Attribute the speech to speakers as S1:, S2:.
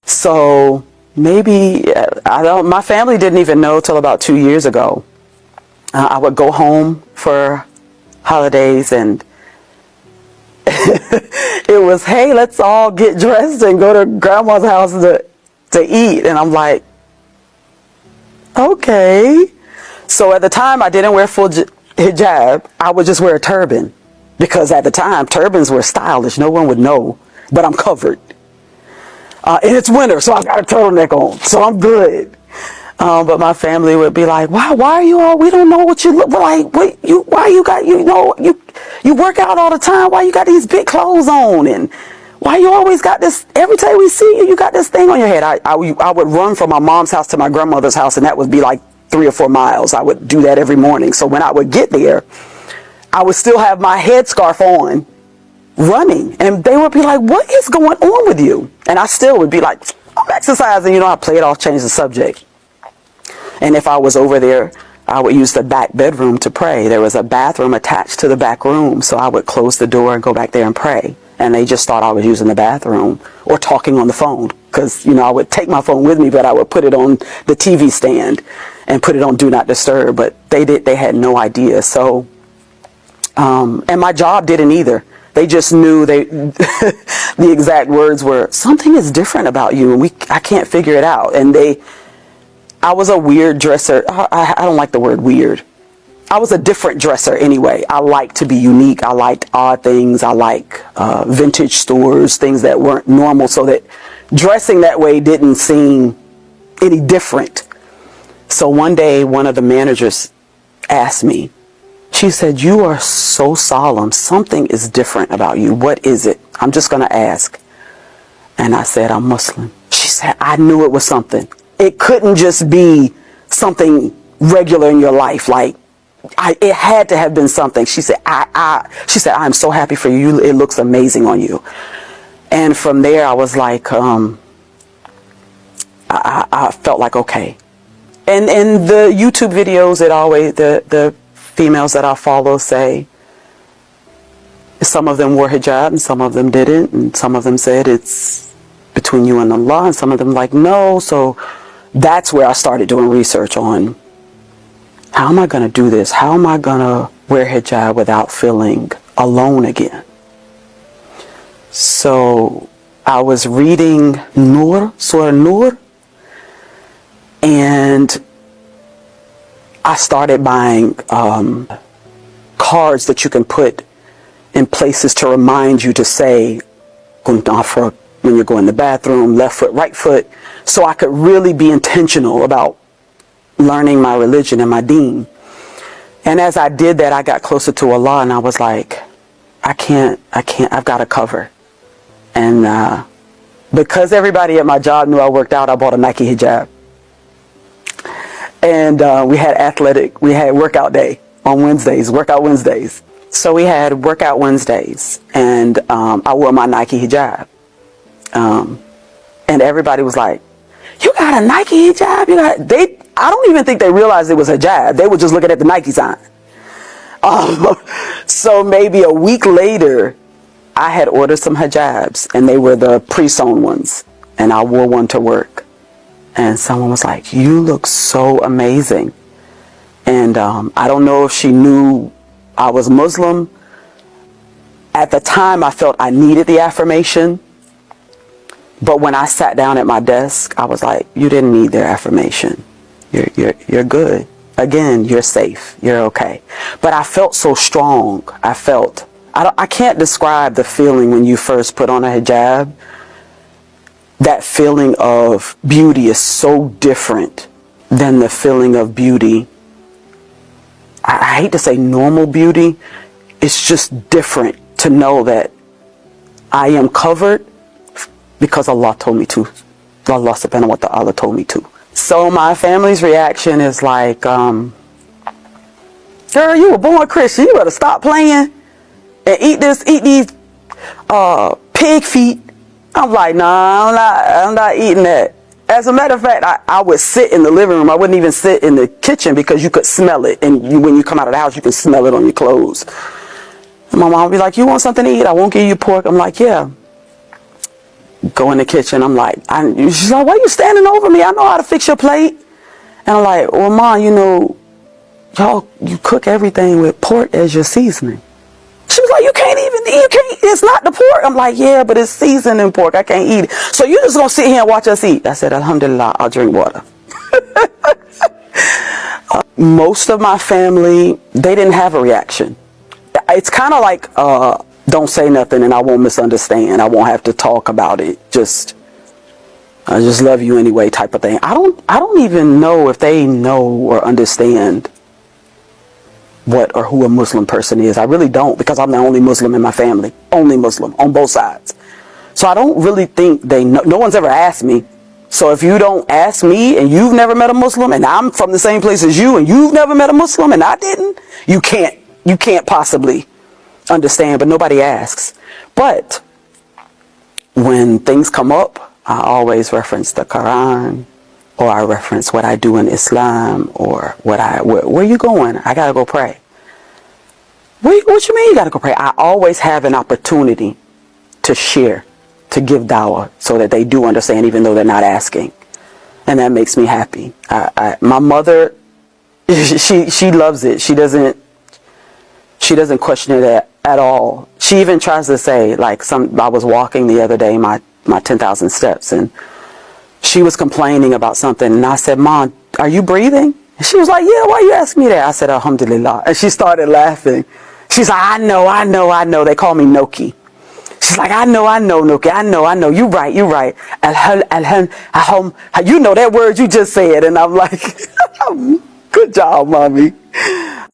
S1: So maybe, I don't, my family didn't even know till about 2 years ago. I would go home for holidays and it was, hey, let's all get dressed and go to grandma's house to eat. And I'm like, okay. So at the time, I didn't wear full hijab. I would just wear a turban because at the time, turbans were stylish. No one would know, but I'm covered. And it's winter, so I've got a turtleneck on, so I'm good. But my family would be like, "Why are you all? We don't know what you look like. Why you got, you work out all the time. Why you got these big clothes on? And why you always got this? Every time we see you, you got this thing on your head." I would run from my mom's house to my grandmother's house, and that would be like 3 or 4 miles. I would do that every morning. So when I would get there, I would still have my headscarf on, running, and they would be like, "What is going on with you?" And I still would be like, "I'm exercising." I play it off, change the subject. And if I was over there, I would use the back bedroom to pray. There was a bathroom attached to the back room, so I would close the door and go back there and pray. And they just thought I was using the bathroom or talking on the phone, because I would take my phone with me, but I would put it on the TV stand and put it on Do Not Disturb. But they had no idea. So, and my job didn't either. They just knew the exact words were, "Something is different about you, and I can't figure it out." And I was a weird dresser. I don't like the word weird. I was a different dresser anyway. I like to be unique. I liked odd things. I like vintage stores, things that weren't normal, so that dressing that way didn't seem any different. So one day, one of the managers asked me, she said, "You are so solemn. Something is different about you. What is it? I'm just going to ask." And I said, "I'm Muslim." She said, "I knew it was something. It couldn't just be something regular in your life. Like, it had to have been something." She said, "I'm so happy for you. It looks amazing on you." And from there, I was like, I felt like, okay. And in the YouTube videos, the females that I follow say, some of them wore hijab and some of them didn't. And some of them said it's between you and Allah, and some of them like, no. So that's where I started doing research on, how am I going to do this? How am I going to wear hijab without feeling alone again? So I was reading Surah Nur, and I started buying cards that you can put in places to remind you to say Kuntafra when you're going to the bathroom, left foot, right foot, so I could really be intentional about learning my religion and my deen. And as I did that, I got closer to Allah, and I was like, I've got to cover. And because everybody at my job knew I worked out, I bought a Nike hijab. And we had workout day on Wednesdays, workout Wednesdays. So we had workout Wednesdays, and I wore my Nike hijab. And everybody was like, "You got a Nike hijab?" I don't even think they realized it was a hijab. They were just looking at the Nike sign. So maybe a week later, I had ordered some hijabs, and they were the pre-sewn ones, and I wore one to work. And someone was like, "You look so amazing." And I don't know if she knew I was Muslim. At the time, I felt I needed the affirmation. But when I sat down at my desk, I was like, "You didn't need their affirmation. You're good. Again, you're safe. You're okay." But I felt so strong. I can't describe the feeling when you first put on a hijab. That feeling of beauty is so different than the feeling of beauty. I hate to say normal beauty. It's just different to know that I am covered because Allah told me to. Allah subhanahu wa ta'ala told me to. So my family's reaction is like, "Girl, you were born Christian. You better stop playing and eat these pig feet." I'm like, "Nah, I'm not eating that." As a matter of fact, I would sit in the living room. I wouldn't even sit in the kitchen because you could smell it. And when you come out of the house, you can smell it on your clothes. And my mom would be like, "You want something to eat? I won't give you pork." I'm like, "Yeah." go in the kitchen. I'm like, she's like, why are you standing over me? I know how to fix your plate. And I'm like, well, Ma, you cook everything with pork as your seasoning. She was like, you can't, it's not the pork. I'm like, yeah, but it's seasoning pork. I can't eat it. So you just gonna sit here and watch us eat? I said, Alhamdulillah, I'll drink water. Most of my family, they didn't have a reaction. It's kind of like, don't say nothing and I won't misunderstand. I won't have to talk about it. I just love you anyway type of thing. I don't even know if they know or understand what or who a Muslim person is. I really don't, because I'm the only Muslim in my family. Only Muslim on both sides. So I don't really think they know. No one's ever asked me. So if you don't ask me and you've never met a Muslim and I'm from the same place as you and you've never met a Muslim and I didn't, you can't possibly understand, but nobody asks. But when things come up, I always reference the Quran, or I reference what I do in Islam, or where you going? I gotta go pray. What you mean you gotta go pray? I always have an opportunity to share, to give dawah, so that they do understand, even though they're not asking, and that makes me happy. My mother, she loves it. She doesn't question it at all. She even tries to say, like, I was walking the other day, my 10,000 steps, and she was complaining about something, and I said, Mom, are you breathing? And she was like, yeah, why you asking me that? I said, Alhamdulillah. And she started laughing. She's like, I know. They call me Noki. She's like, I know, Noki. I know. You right. You know that word you just said. And I'm like, good job, Mommy.